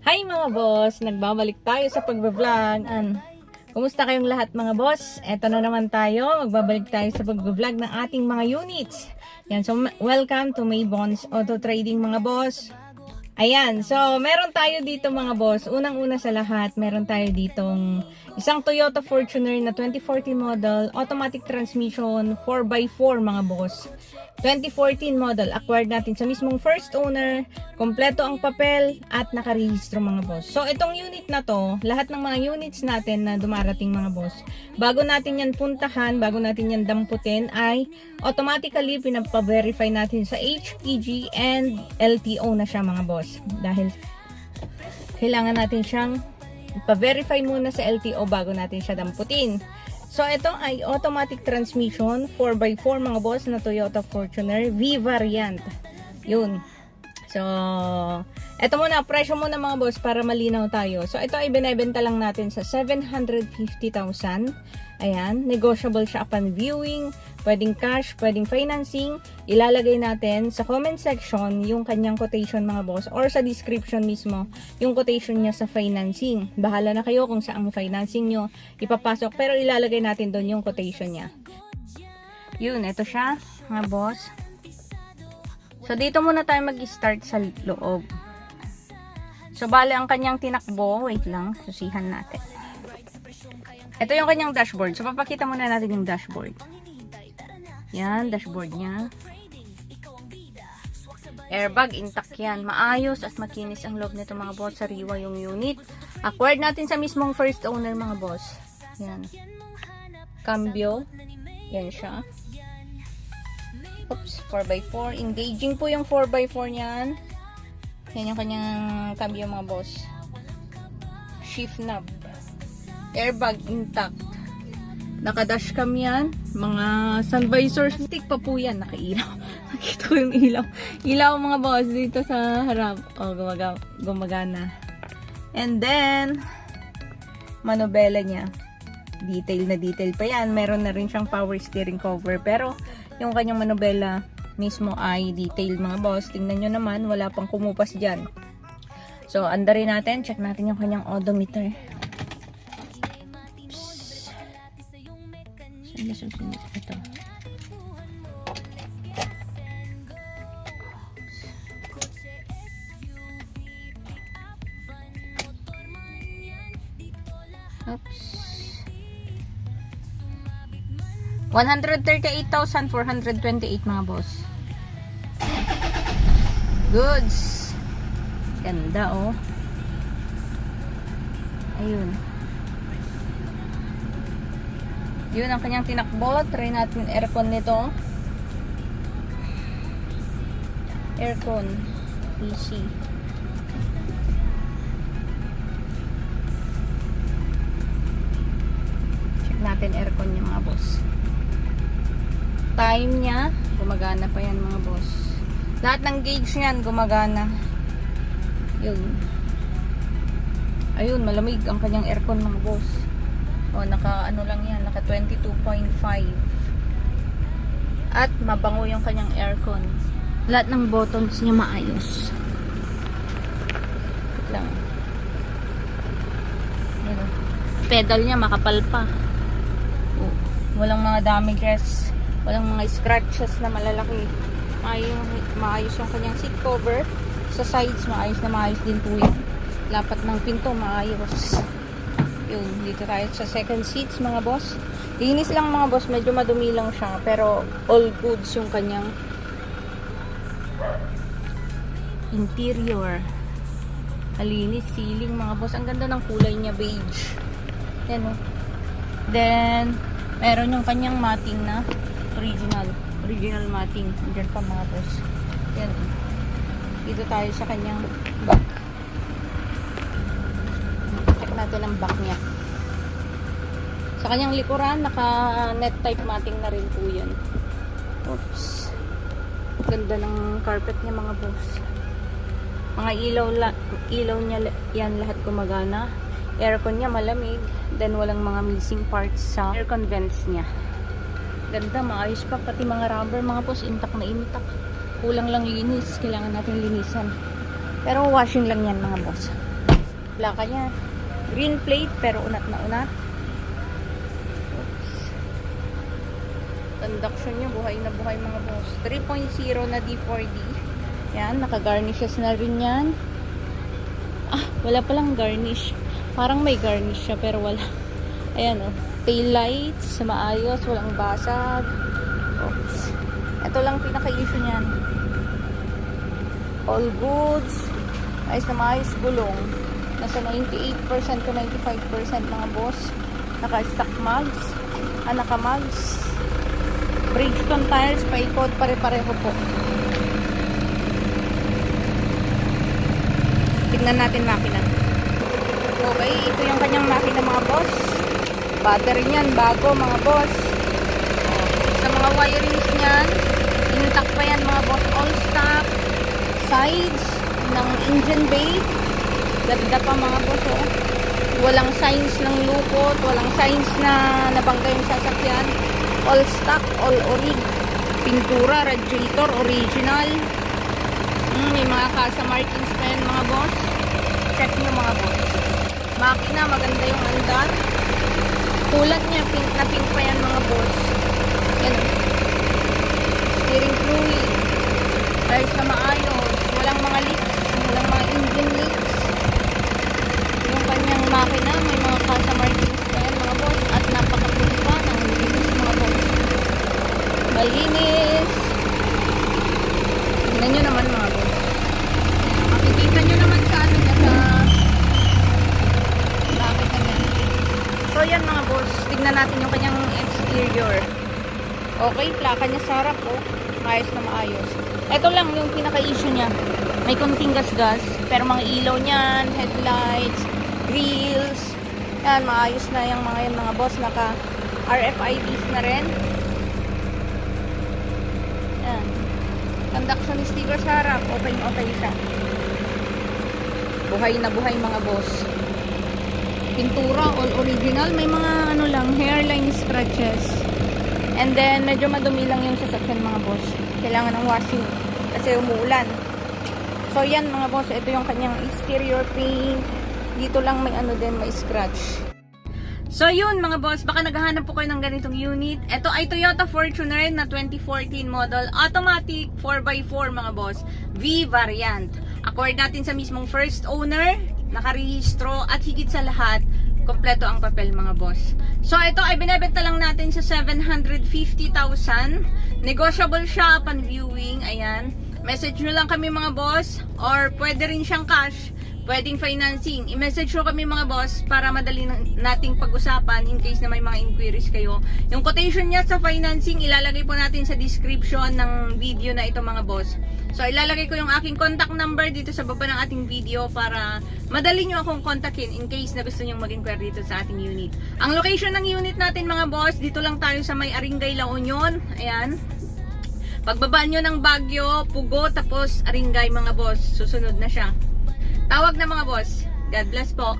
Hi mga boss! Nagbabalik tayo sa pagbablog. Kumusta kayong lahat mga boss? Eto na naman tayo. Magbabalik tayo sa pagbablog ng ating mga units. Yan, so welcome to Maybon's Auto Trading mga boss. Ayan, so meron tayo dito mga boss. Unang-una sa lahat, meron tayo ditong isang Toyota Fortuner na 2014 model, automatic transmission, 4x4 mga boss. 2014 model, acquired natin sa mismong first owner, kompleto ang papel at nakarehistro mga boss. So itong unit na to, lahat ng mga units natin na dumarating mga boss, bago natin yan puntahan, bago natin yan damputin, ay automatically pinapa-verify natin sa HPG and LTO na siya mga boss. Dahil kailangan natin siyang pa-verify muna sa LTO bago natin siya damputin. So ito ay automatic transmission 4x4 mga boss na Toyota Fortuner V variant. Yun. So ito muna, presyo muna mga boss para malinaw tayo. So ito ay binebenta lang natin sa 750,000. Ayan, negotiable siya upon viewing, pwedeng cash, pwedeng financing. Ilalagay natin sa comment section yung kanyang quotation mga boss, or sa description mismo yung quotation niya sa financing. Bahala na kayo kung saan financing nyo ipapasok, pero ilalagay natin doon yung quotation niya. Yun, ito siya mga boss. So dito muna tayo mag-start sa loob. So bale ang kanyang tinakbo, wait lang, susihan natin. Ito yung kanyang dashboard. So, papakita muna natin yung dashboard. Yan, dashboard niya. Airbag, intact yan. Maayos at makinis ang loob nito mga boss. Sariwa yung unit. Acquired natin sa mismong first owner mga boss. Yan. Cambio. Yan siya. Oops, 4x4. Engaging po yung 4x4 niyan. Yan yung kanyang cambio mga boss. Shift knob. Airbag intact. Naka-dashcam yan. Mga sun visor stick pa po yan. Nakailaw. Nakita ko yung ilaw. Ilaw mga boss dito sa harap. O, gumagana. And then, manobela niya. Detail na detail pa yan. Meron na rin siyang power steering cover. Pero, yung kanyang manobela mismo ay detail mga boss. Tingnan nyo naman, wala pang kumupas dyan. So, andarin natin. Check natin yung kanyang odometer. Ito. Oops. 138,428 mga boss. Goods. Ganda oh. Ayun. Yun ang kanyang tinakbo. Try natin aircon nito. Aircon. PC. Check natin aircon niya mga boss. Time niya. Gumagana pa yan mga boss. Lahat ng gauge niyan gumagana. Yun. Ayun, malamig ang kanyang aircon mga boss. O, naka ano lang yan, naka 22.5. At mabango yung kanyang aircon. Lahat ng buttons niya maayos. Wait lang. Yan o. Pedal niya makapal pa. O, walang mga damages. Walang mga scratches na malalaki. Maayos yung kanyang seat cover. Sa sides, maayos din po yan. Lapat ng pinto, maayos. Yun, dito tayo sa second seats mga boss. Linis lang mga boss, medyo madumi lang siya, pero all goods yung kanyang interior. Malinis, ceiling mga boss. Ang ganda ng kulay niya, beige. Yan o. Then, meron yung kanyang matting na original matting. Diyan pa mga boss. Yan o. Dito tayo sa kanyang back. Natin ang back niya. Sa kanyang likuran, naka net type matting na rin po yan. Oops. Ganda ng carpet niya mga boss. Mga ilaw niya yan lahat gumagana. Aircon niya malamig. Then walang mga missing parts sa aircon vents niya. Ganda, maayos pa. Pati mga rubber mga boss, intact na intact. Kulang lang linis. Kailangan natin linisan. Pero washing lang yan mga boss. plaka niya. Green plate pero unat na unat. Oops. Conduction niya, buhay na buhay mga boss. 3.0 na D4D. Yan, naka-garnishes na rin yan. Ah, wala palang garnish. Parang may garnish siya pero wala. Ayan o. Tail lights, maayos, walang basag. Oops. Ito lang pinaka-issue niyan. All goods. Ayos na maayos, gulong. Nasa 98% to 95% mga boss. Naka-stock mags. Naka-mags. Bridgestone tires, paikot, pare-pareho po. Tignan natin makina. Okay, ito yung kanyang makina mga boss. Battery niyan, bago mga boss. Sa mga wirings niyan, intact pa yan mga boss. All stock. Sides ng engine bay. Ganda pa mga boss. Oh. Walang signs ng lukot. Walang signs na nabangga yung sasakyan. All stock, all orig. Pintura, radiator, original. May mga kasa markings pa yan mga boss. Check nyo mga boss. Makina, maganda yung andar. Kulad niya, pink na pink pa yan mga boss. Yan. Steering fluid. Tires na maayos. Walang mga leaks. Walang mga engine leaks. Yung kanyang makina, may mga kasa markings pa yan mga boss. At napakapulis pa ng linis mga boss. Malinis. Tingnan nyo naman mga boss. Makikita nyo naman sa ano niya sa bakit na yan. So yan mga boss, tignan natin yung kanyang exterior. Okay, plaka niya sa harap oh. Maayos na maayos. Ito lang yung pinaka-issue niya. May konting gas-gas, pero mga ilaw niyan, headlights, grills, yan, maayos na yung mga yan mga boss. Naka RFIDs na rin. Yan. Conduction sticker sa harap, okay siya. Buhay na buhay mga boss. Pintura, all original. May mga ano lang, hairline scratches. And then, medyo madumi lang yung sasakyan mga boss. Kailangan ng washing kasi umuulan. So, yan mga boss. Ito yung kanyang exterior paint. Dito lang may ano din, may scratch. So, yun mga boss. Baka naghahanap po kayo ng ganitong unit. Ito ay Toyota Fortuner na 2014 model. Automatic 4x4 mga boss. V variant. Acquired natin sa mismong first owner. Nakarehistro at higit sa lahat, kompleto ang papel mga boss. So ito ay binebenta lang natin sa 750,000. Negotiable siya upon viewing. Ayan. Message nyo lang kami mga boss or pwede rin siyang cash. Pwedeng financing. I-message nyo kami mga boss para madali nating pag-usapan in case na may mga inquiries kayo. Yung quotation niya sa financing, ilalagay po natin sa description ng video na ito mga boss. So, ilalagay ko yung aking contact number dito sa baba ng ating video para madali nyo akong kontakin in case na gusto nyo mag-inquire dito sa ating unit. Ang location ng unit natin mga boss, dito lang tayo sa may Aringay, La Union. Ayan. Pagbabaan nyo ng Baguio, Pugo, tapos Aringay mga boss. Susunod na siya. Tawag na mga boss. God bless po.